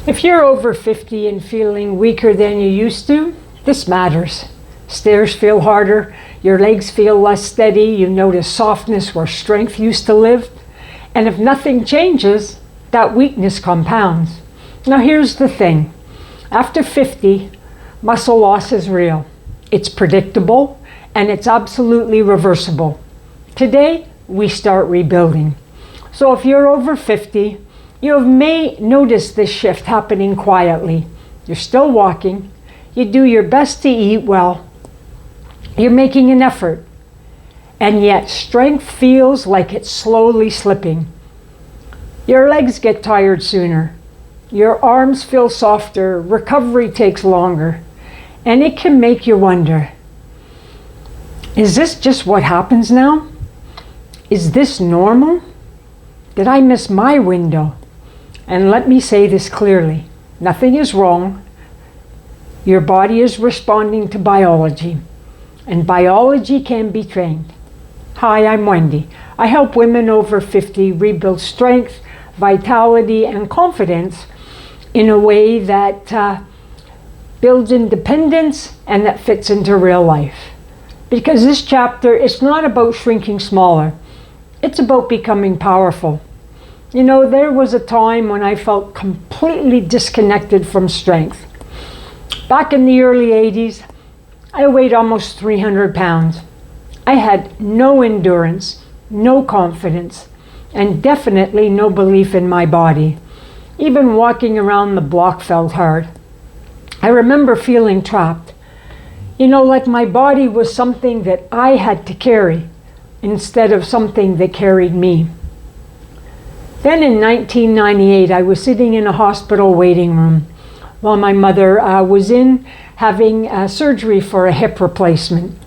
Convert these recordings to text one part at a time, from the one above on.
If you're over 50 and feeling weaker than you used to, this matters. Stairs feel harder, your legs feel less steady, you notice softness where strength used to live. And if nothing changes, that weakness compounds. Now here's the thing. After 50, muscle loss is real. It's predictable and it's absolutely reversible. Today, we start rebuilding. So if you're over 50, you may notice this shift happening quietly. You're still walking. You do your best to eat well. You're making an effort. And yet strength feels like it's slowly slipping. Your legs get tired sooner. Your arms feel softer. Recovery takes longer. And it can make you wonder, is this just what happens now? Is this normal? Did I miss my window? And let me say this clearly. Nothing is wrong. Your body is responding to biology. And biology can be trained. Hi, I'm Wendy. I help women over 50 rebuild strength, vitality, and confidence in a way that builds independence and that fits into real life. Because this chapter is not about shrinking smaller. It's about becoming powerful. You know, there was a time when I felt completely disconnected from strength. Back in the early 80s, I weighed almost 300 pounds. I had no endurance, no confidence, and definitely no belief in my body. Even walking around the block felt hard. I remember feeling trapped. You know, like my body was something that I had to carry instead of something that carried me. Then in 1998, I was sitting in a hospital waiting room while my mother was in having surgery for a hip replacement.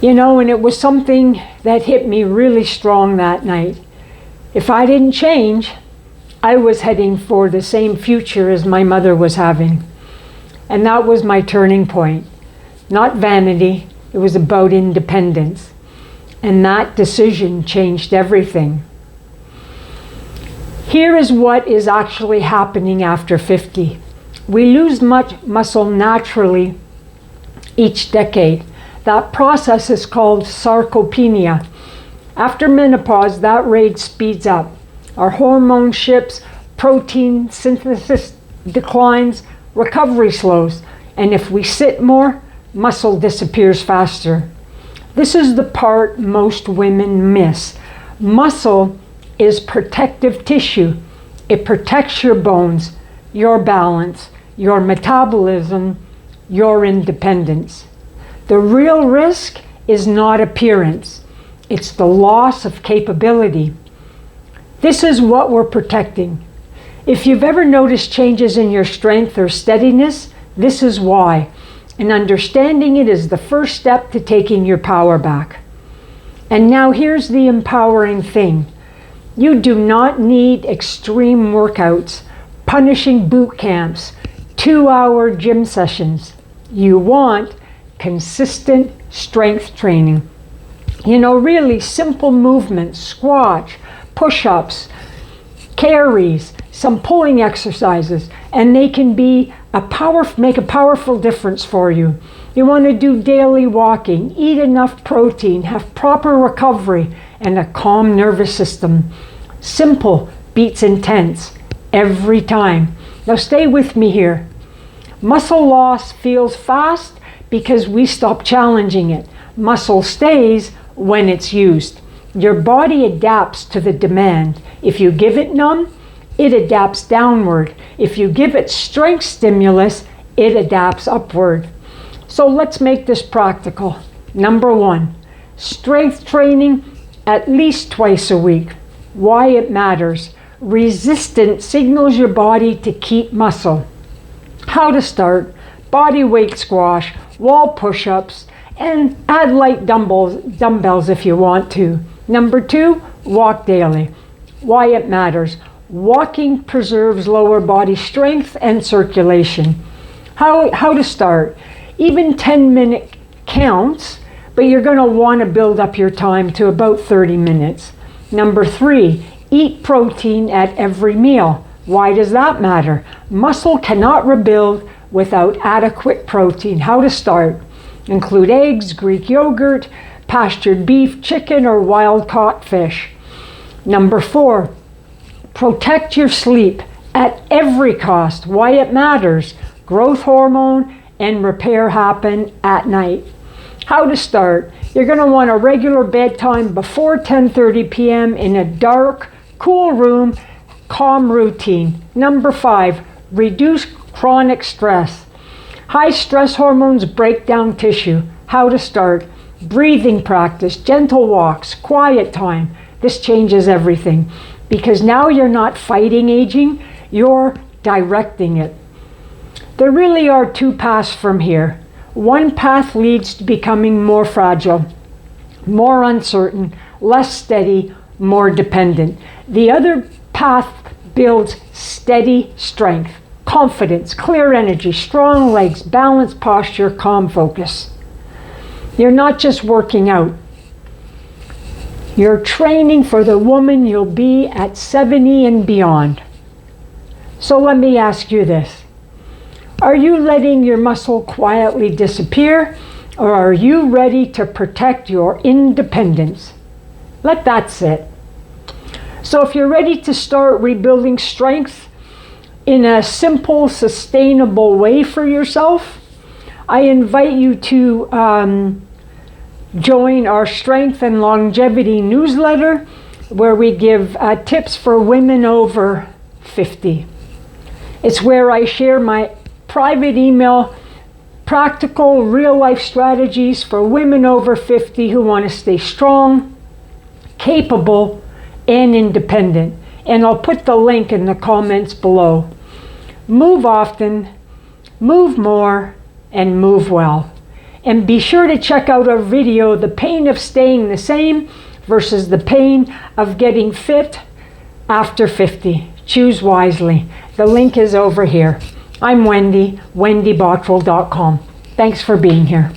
You know, and it was something that hit me really strong that night. If I didn't change, I was heading for the same future as my mother was having. And that was my turning point. Not vanity, it was about independence. And that decision changed everything. Here is what is actually happening after 50. We lose much muscle naturally each decade. That process is called sarcopenia. After menopause, that rate speeds up. Our hormone shifts, protein synthesis declines, recovery slows, and if we sit more, muscle disappears faster. This is the part most women miss. Muscle is protective tissue. It protects your bones, your balance, your metabolism, your independence. The real risk is not appearance. It's the loss of capability. This is what we're protecting. If you've ever noticed changes in your strength or steadiness, this is why. And understanding it is the first step to taking your power back. And now here's the empowering thing. You do not need extreme workouts, punishing boot camps, 2-hour gym sessions. You want consistent strength training. You know, really simple movements, squats, push-ups, carries, some pulling exercises, and they can be make a powerful difference for you. You want to do daily walking, eat enough protein, have proper recovery, and a calm nervous system. Simple beats intense every time. Now stay with me here. Muscle loss feels fast because we stop challenging it. Muscle stays when it's used. Your body adapts to the demand. If you give it numb, it adapts downward. If you give it strength stimulus, it adapts upward. So let's make this practical. Number 1, strength training at least twice a week. Why it matters. Resistance signals your body to keep muscle. How to start: body weight squash, wall push-ups, and add light dumbbells if you want to. Number 2, walk daily. Why it matters. Walking preserves lower body strength and circulation. How to start. Even 10-minute counts, but you're going to want to build up your time to about 30 minutes. Number 3, eat protein at every meal. Why does that matter? Muscle cannot rebuild without adequate protein. How to start? Include eggs, Greek yogurt, pastured beef, chicken, or wild-caught fish. Number 4, protect your sleep at every cost. Why it matters. Growth hormone and repair happen at night. How to start? You're going to want a regular bedtime before 10:30 p.m. in a dark, cool room, calm routine. Number 5, reduce chronic stress. High stress hormones break down tissue. How to start? Breathing practice, gentle walks, quiet time. This changes everything because now you're not fighting aging, you're directing it. There really are 2 paths from here. One path leads to becoming more fragile, more uncertain, less steady, more dependent. The other path builds steady strength, confidence, clear energy, strong legs, balanced posture, calm focus. You're not just working out. You're training for the woman you'll be at 70 and beyond. So let me ask you this. Are you letting your muscle quietly disappear, or are you ready to protect your independence? Let that sit. So if you're ready to start rebuilding strength in a simple, sustainable way for yourself, I invite you to join our Strength and Longevity newsletter, where we give tips for women over 50. It's where I share my private email, practical real-life strategies for women over 50 who want to stay strong, capable, and independent. And I'll put the link in the comments below. Move often, move more, and move well. And be sure to check out our video, The Pain of Staying the Same versus the Pain of Getting Fit After 50. Choose wisely. The link is over here. I'm Wendy, wendybottrell.com. Thanks for being here.